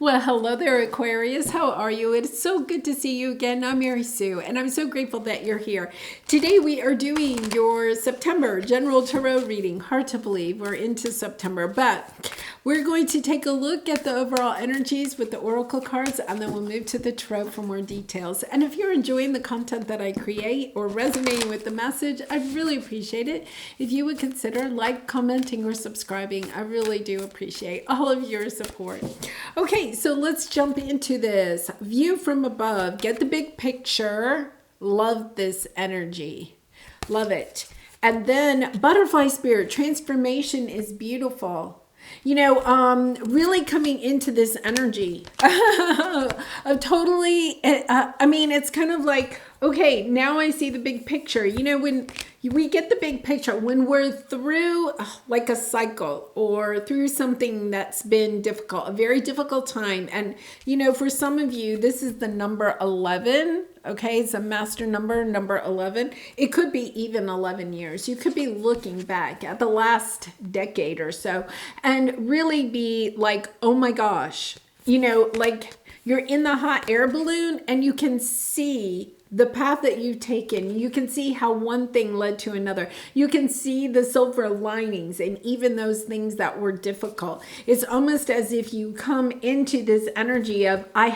Well, hello there, Aquarius. How are you? It's so good to see you again. I'm Mary Sue, and I'm so grateful that you're here. Today we are doing your September General Tarot reading. Hard to believe we're into September, but we're going to take a look at the overall energies with the Oracle cards, and then we'll move to the Tarot for more details. And if you're enjoying the content that I create or resonating with the message, I'd really appreciate it if you would consider commenting, or subscribing. I really do appreciate all of your support. Okay, so let's jump into this. View from above. Get the big picture. Love this energy. Love it. And then butterfly spirit. Transformation is beautiful. Really coming into this energy of totally, it's kind of like, okay, now I see the big picture. When we get the big picture, when we're through like a cycle or through something that's been difficult, a very difficult time. And, for some of you, this is the number 11. Okay, it's a master number 11. It could be even 11 years. You could be looking back at the last decade or so and really be like, oh my gosh, like you're in the hot air balloon and you can see the path that you've taken. You can see how one thing led to another. You can see the silver linings and even those things that were difficult. It's almost as if you come into this energy of, I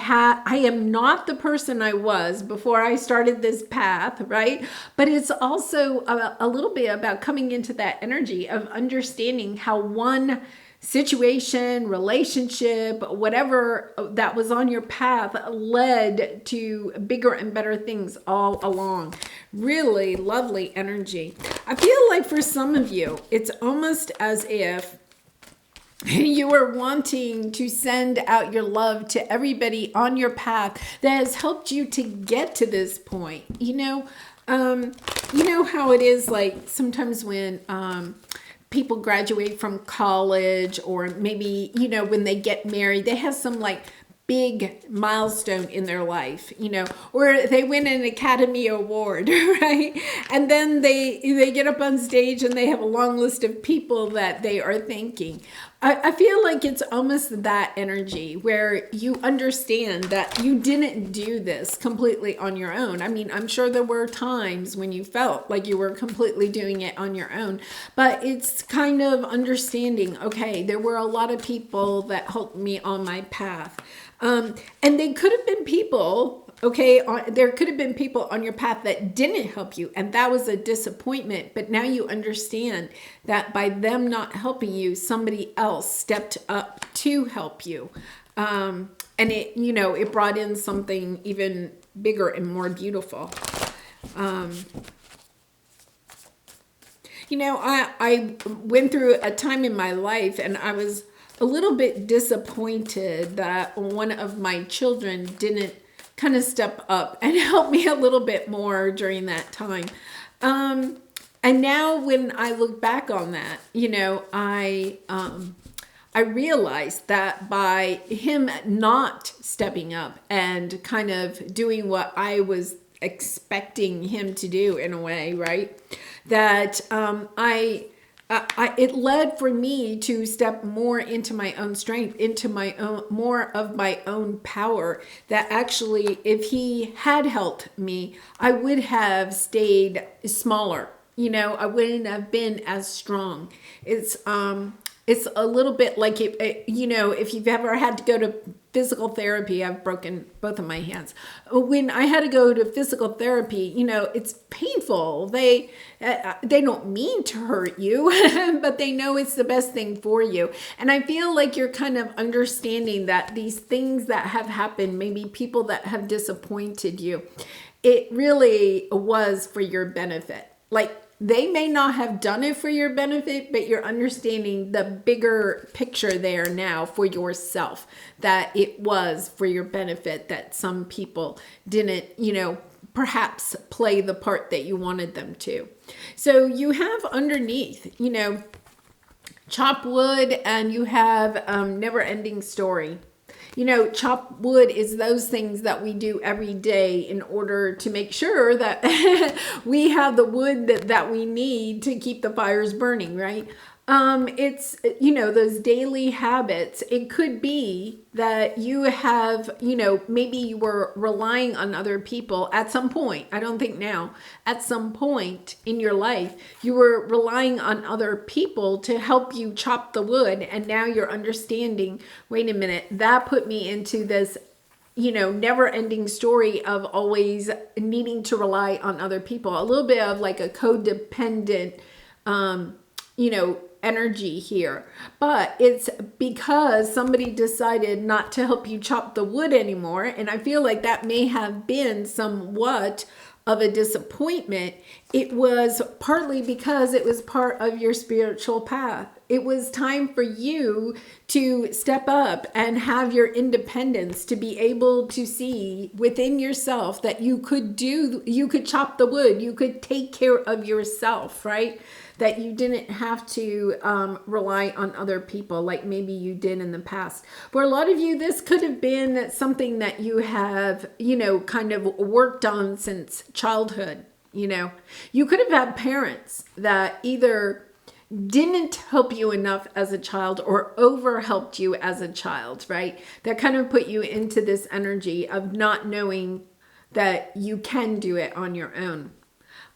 am not the person I was before I started this path, right? But it's also a little bit about coming into that energy of understanding how one situation, relationship, whatever that was on your path led to bigger and better things all along. Really lovely energy. I feel like for some of you, it's almost as if you are wanting to send out your love to everybody on your path that has helped you to get to this point. You know how it is, like sometimes when people graduate from college, or maybe, when they get married, they have some like big milestone in their life, or they win an Academy Award, right? And then they get up on stage and they have a long list of people that they are thanking. I feel like it's almost that energy where you understand that you didn't do this completely on your own. I mean, I'm sure there were times when you felt like you were completely doing it on your own, but it's kind of understanding, okay, there were a lot of people that helped me on my path. And they could have been people, okay, there could have been people on your path that didn't help you, and that was a disappointment. But now you understand that by them not helping you, somebody else stepped up to help you. And it brought in something even bigger and more beautiful. I went through a time in my life, and I was a little bit disappointed that one of my children didn't kind of step up and help me a little bit more during that time. And now when I look back on that, I realized that by him not stepping up and kind of doing what I was expecting him to do in a way, right? That it led for me to step more into my own strength, into my own, more of my own power, that actually, if he had helped me, I would have stayed smaller. I wouldn't have been as strong. It's a little bit like, if you've ever had to go to physical therapy, I've broken both of my hands. When I had to go to physical therapy, it's painful. They don't mean to hurt you, but they know it's the best thing for you. And I feel like you're kind of understanding that these things that have happened, maybe people that have disappointed you, it really was for your benefit. Like, they may not have done it for your benefit, but you're understanding the bigger picture there now for yourself, that it was for your benefit, that some people didn't, perhaps play the part that you wanted them to. So you have underneath, chop wood, and you have never ending story. Chop wood is those things that we do every day in order to make sure that we have the wood that we need to keep the fires burning, right? It's, those daily habits. It could be that you have, maybe you were relying on other people at some point. I don't think now, at some point in your life, you were relying on other people to help you chop the wood. And now you're understanding, wait a minute, that put me into this never ending story of always needing to rely on other people. A little bit of like a codependent, energy here. But it's because somebody decided not to help you chop the wood anymore. And I feel like that may have been somewhat of a disappointment. It was partly because it was part of your spiritual path. It was time for you to step up and have your independence, to be able to see within yourself that you could chop the wood, you could take care of yourself, right? That you didn't have to rely on other people like maybe you did in the past. For a lot of you, this could have been something that you have, kind of worked on since childhood. You could have had parents that either didn't help you enough as a child or over helped you as a child, right? That kind of put you into this energy of not knowing that you can do it on your own.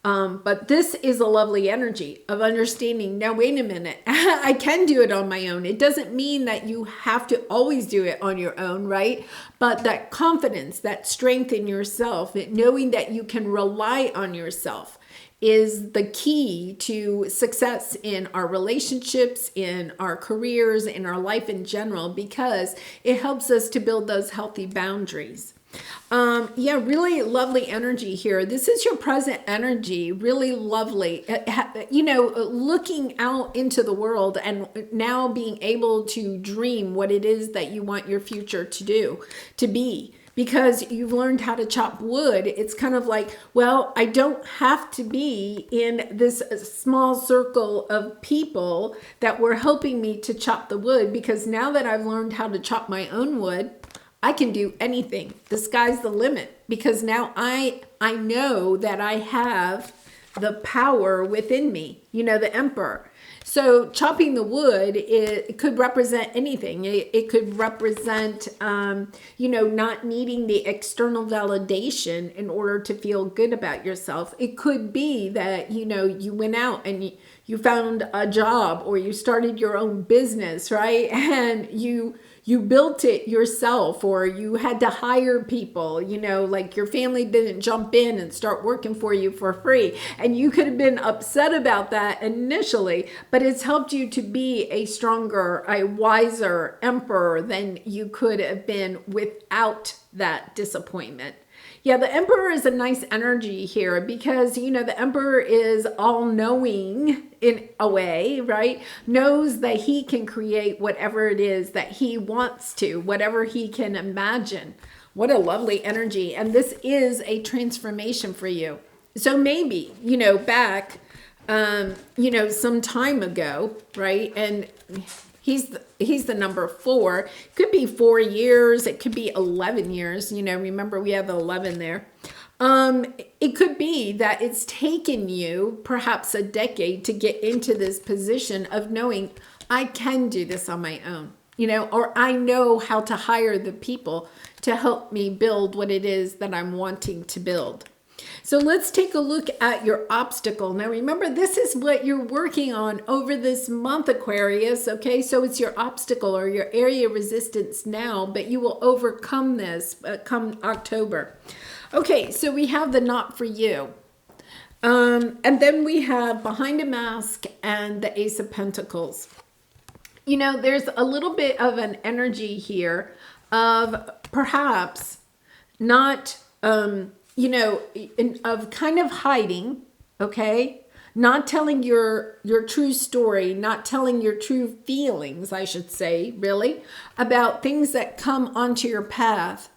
But this is a lovely energy of understanding, now wait a minute, I can do it on my own. It doesn't mean that you have to always do it on your own, right? But that confidence, that strength in yourself, knowing that you can rely on yourself is the key to success in our relationships, in our careers, in our life in general, because it helps us to build those healthy boundaries. Really lovely energy here. This is your present energy, really lovely. Looking out into the world and now being able to dream what it is that you want your future to be. Because you've learned how to chop wood, it's kind of like, well, I don't have to be in this small circle of people that were helping me to chop the wood, because now that I've learned how to chop my own wood, I can do anything. The sky's the limit, because now I know that I have the power within me, the emperor. So chopping the wood, it could represent anything. It could represent, not needing the external validation in order to feel good about yourself. It could be that, you went out and you found a job, or you started your own business, right? And you built it yourself, or you had to hire people, like your family didn't jump in and start working for you for free. And you could have been upset about that initially, but it's helped you to be a stronger, a wiser emperor than you could have been without that disappointment. Yeah, the emperor is a nice energy here because, the emperor is all-knowing in a way, right? Knows that he can create whatever it is that he wants to, whatever he can imagine. What a lovely energy. And this is a transformation for you. So maybe, back, some time ago, right? And he's the number 4. It could be 4 years. It could be 11 years. Remember we have 11 there. It could be that it's taken you perhaps a decade to get into this position of knowing I can do this on my own, or I know how to hire the people to help me build what it is that I'm wanting to build. So let's take a look at your obstacle. Now remember, this is what you're working on over this month, Aquarius, okay? So it's your obstacle or your area of resistance now, but you will overcome this come October. Okay, so we have the not for you. And then we have behind a mask and the Ace of Pentacles. There's a little bit of an energy here of perhaps not... of kind of hiding, okay? Not telling your true story, not telling your true feelings, I should say, really, about things that come onto your path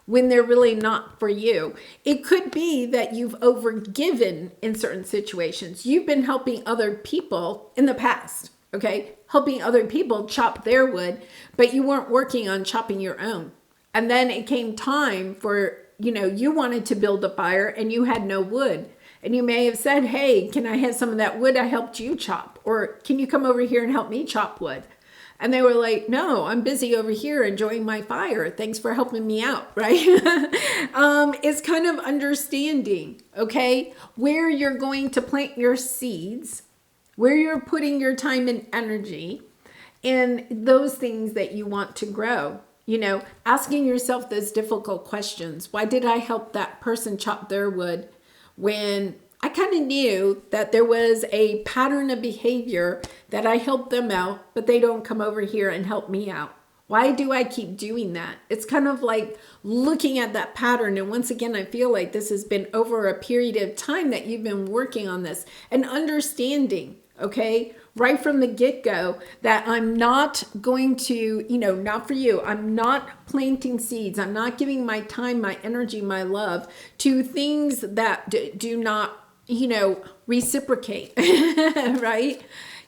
when they're really not for you. It could be that you've overgiven in certain situations. You've been helping other people in the past, okay? Helping other people chop their wood, but you weren't working on chopping your own. And then it came time for you wanted to build a fire and you had no wood. And you may have said, hey, can I have some of that wood I helped you chop? chop? Or can you come over here and help me chop wood? And they were like, no, I'm busy over here enjoying my fire. Thanks for helping me out, right? It's kind of understanding, okay, where you're going to plant your seeds, where you're putting your time and energy, and those things that you want to grow. You know, asking yourself those difficult questions. Why did I help that person chop their wood when I kind of knew that there was a pattern of behavior that I helped them out, but they don't come over here and help me out? Why do I keep doing that? It's kind of like looking at that pattern. And once again, I feel like this has been over a period of time that you've been working on this and understanding, okay, right from the get-go, that I'm not going to, not for you. I'm not planting seeds. I'm not giving my time, my energy, my love to things that do not, reciprocate, right?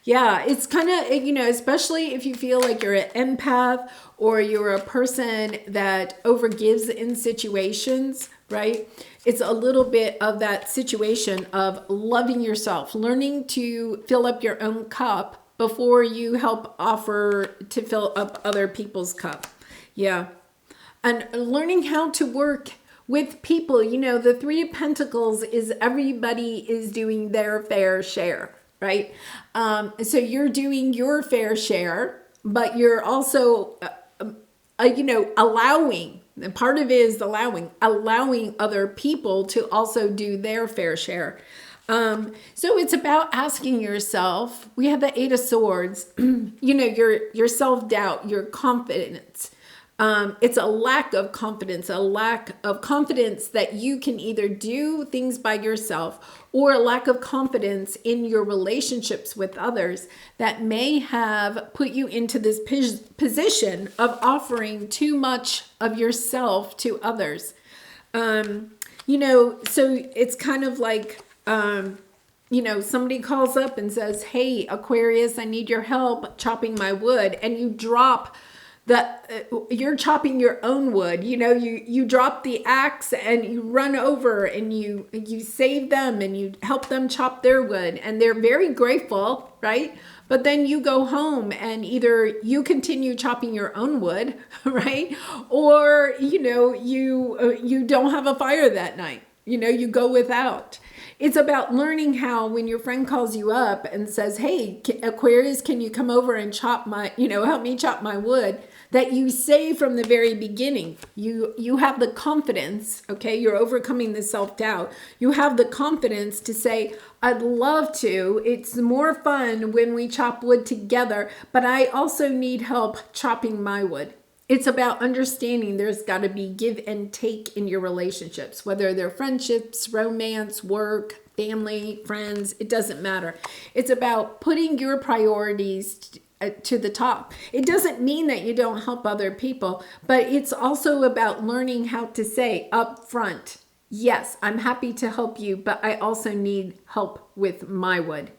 Yeah, it's kind of, especially if you feel like you're an empath or you're a person that overgives in situations, right? It's a little bit of that situation of loving yourself, learning to fill up your own cup before you help offer to fill up other people's cup. Yeah. And learning how to work with people. The Three of Pentacles is everybody is doing their fair share, right? So you're doing your fair share, but you're also, allowing. And part of it is allowing other people to also do their fair share. So it's about asking yourself, we have the Eight of Swords, your self-doubt, your confidence. It's a lack of confidence that you can either do things by yourself, or a lack of confidence in your relationships with others that may have put you into this position of offering too much of yourself to others. So it's kind of like, somebody calls up and says, hey, Aquarius, I need your help chopping my wood. And you drop you're chopping your own wood. You drop the axe and you run over and you save them and you help them chop their wood, and they're very grateful, right? But then you go home and either you continue chopping your own wood, right? Or, you don't have a fire that night. You go without. It's about learning how, when your friend calls you up and says, hey, Aquarius, can you come over and help me chop my wood? That you say from the very beginning, you have the confidence, okay? You're overcoming the self-doubt. You have the confidence to say, I'd love to. It's more fun when we chop wood together, but I also need help chopping my wood. It's about understanding there's got to be give and take in your relationships, whether they're friendships, romance, work, family, friends, it doesn't matter. It's about putting your priorities to the top. It doesn't mean that you don't help other people, but it's also about learning how to say up front, yes, I'm happy to help you, but I also need help with my wood,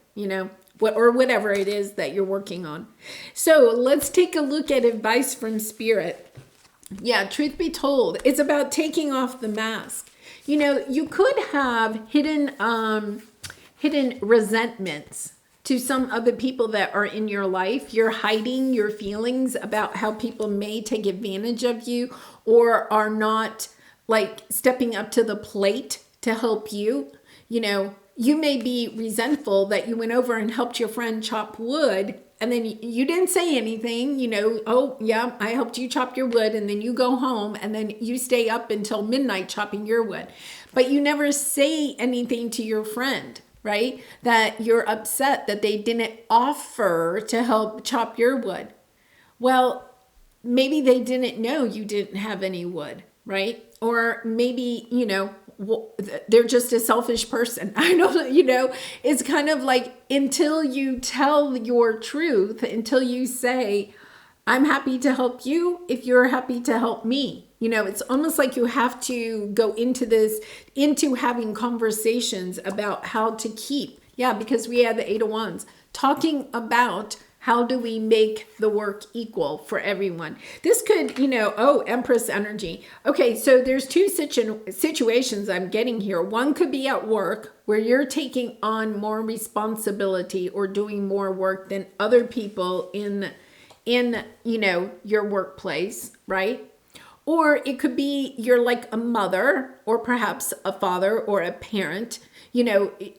or whatever it is that you're working on. So let's take a look at advice from Spirit. Yeah, truth be told, it's about taking off the mask. You could have hidden resentments to some of the people that are in your life. You're hiding your feelings about how people may take advantage of you or are not stepping up to the plate to help you. You may be resentful that you went over and helped your friend chop wood, and then you didn't say anything, oh yeah, I helped you chop your wood, and then you go home and then you stay up until midnight chopping your wood. But you never say anything to your friend, right? That you're upset that they didn't offer to help chop your wood. Well, maybe they didn't know you didn't have any wood, right? Or maybe, they're just a selfish person. I don't, it's kind of like, until you tell your truth, until you say, I'm happy to help you if you're happy to help me. It's almost like you have to go into having conversations about how to keep. Yeah, because we had the Eight of Wands talking about How do we make the work equal for everyone? This could, oh, Empress energy. Okay, so there's two situations I'm getting here. One could be at work where you're taking on more responsibility or doing more work than other people in your workplace, right? Or it could be you're like a mother or perhaps a father or a parent,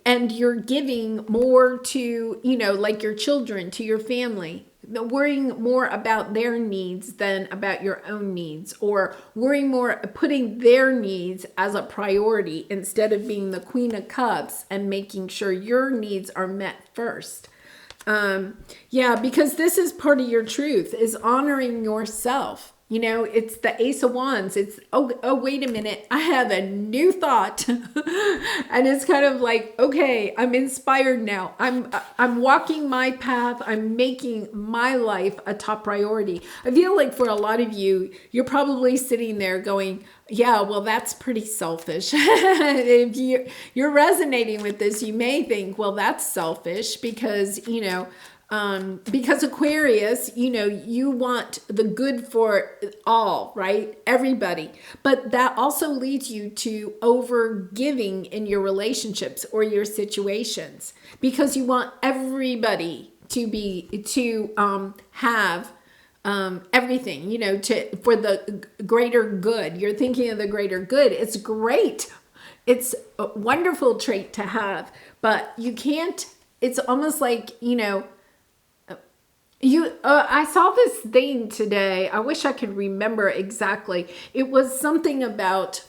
and you're giving more to, like your children, to your family, worrying more about their needs than about your own needs, or worrying more, putting their needs as a priority instead of being the Queen of Cups and making sure your needs are met first. Because this is part of your truth, is honoring yourself. It's the Ace of Wands. It's, oh, wait a minute. I have a new thought. And it's kind of like, okay, I'm inspired now. I'm walking my path. I'm making my life a top priority. I feel like for a lot of you, you're probably sitting there going, yeah, well, that's pretty selfish. If you're resonating with this, you may think, well, that's selfish because, because Aquarius, you want the good for all, right? Everybody. But that also leads you to over giving in your relationships or your situations, because you want everybody to have everything, for the greater good. You're thinking of the greater good. It's great. It's a wonderful trait to have, but you can't, it's almost like, I saw this thing today. I wish I could remember exactly. It was something about,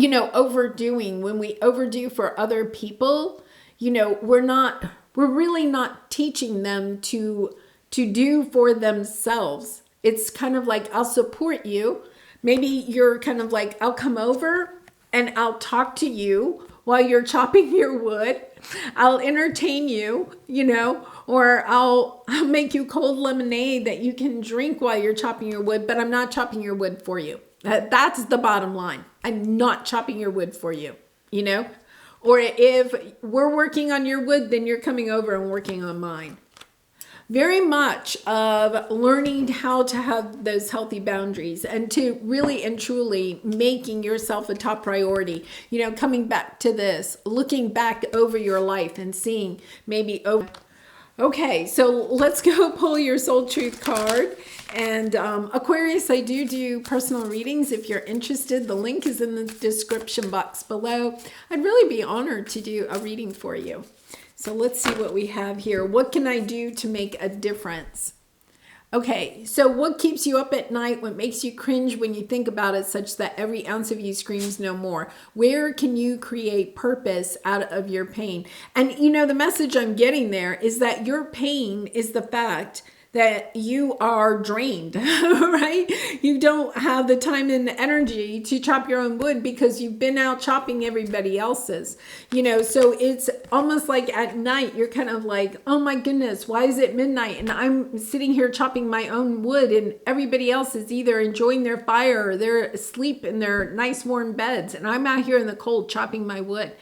overdoing. When we overdo for other people, we're really not teaching them to do for themselves. It's kind of like, I'll support you. Maybe you're kind of like, I'll come over and I'll talk to you while you're chopping your wood. I'll entertain you, or I'll make you cold lemonade that you can drink while you're chopping your wood, but I'm not chopping your wood for you. That's the bottom line. I'm not chopping your wood for you, Or if we're working on your wood, then you're coming over and working on mine. Very much of learning how to have those healthy boundaries and to really and truly making yourself a top priority. Coming back to this, looking back over your life and seeing maybe, okay, so let's go pull your soul truth card. And Aquarius, I do personal readings. If you're interested, the link is in the description box below. I'd really be honored to do a reading for you. So let's see what we have here. What can I do to make a difference? Okay, so what keeps you up at night? What makes you cringe when you think about it, such that every ounce of you screams no more? Where can you create purpose out of your pain? And the message I'm getting there is that your pain is the fact that you are drained, right? You don't have the time and the energy to chop your own wood because you've been out chopping everybody else's, so it's almost like at night, you're kind of like, oh my goodness, why is it midnight? And I'm sitting here chopping my own wood and everybody else is either enjoying their fire or they're asleep in their nice warm beds. And I'm out here in the cold chopping my wood.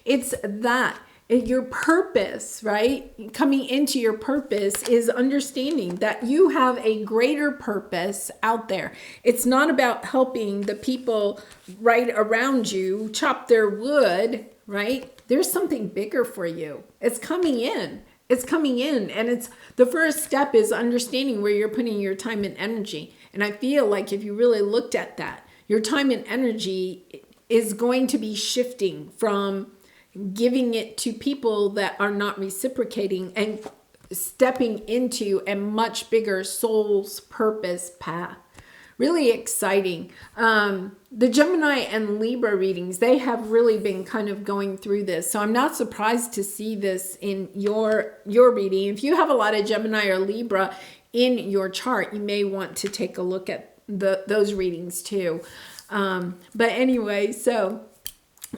It's that. Your purpose, right? Coming into your purpose is understanding that you have a greater purpose out there. It's not about helping the people right around you chop their wood, right? There's something bigger for you. It's coming in. It's coming in. And it's the first step is understanding where you're putting your time and energy. And I feel like if you really looked at that, your time and energy is going to be shifting from giving it to people that are not reciprocating and stepping into a much bigger soul's purpose path. Really exciting. The Gemini and Libra readings, they have really been kind of going through this. So I'm not surprised to see this in your reading. If you have a lot of Gemini or Libra in your chart, you may want to take a look at those readings too. But anyway, so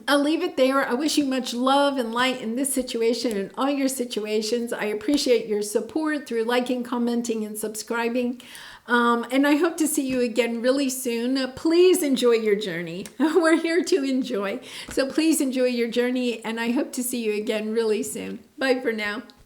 I'll leave it there. I wish you much love and light in this situation and all your situations. I appreciate your support through liking, commenting, and subscribing. And I hope to see you again really soon. Please enjoy your journey. We're here to enjoy. So please enjoy your journey, and I hope to see you again really soon. Bye for now.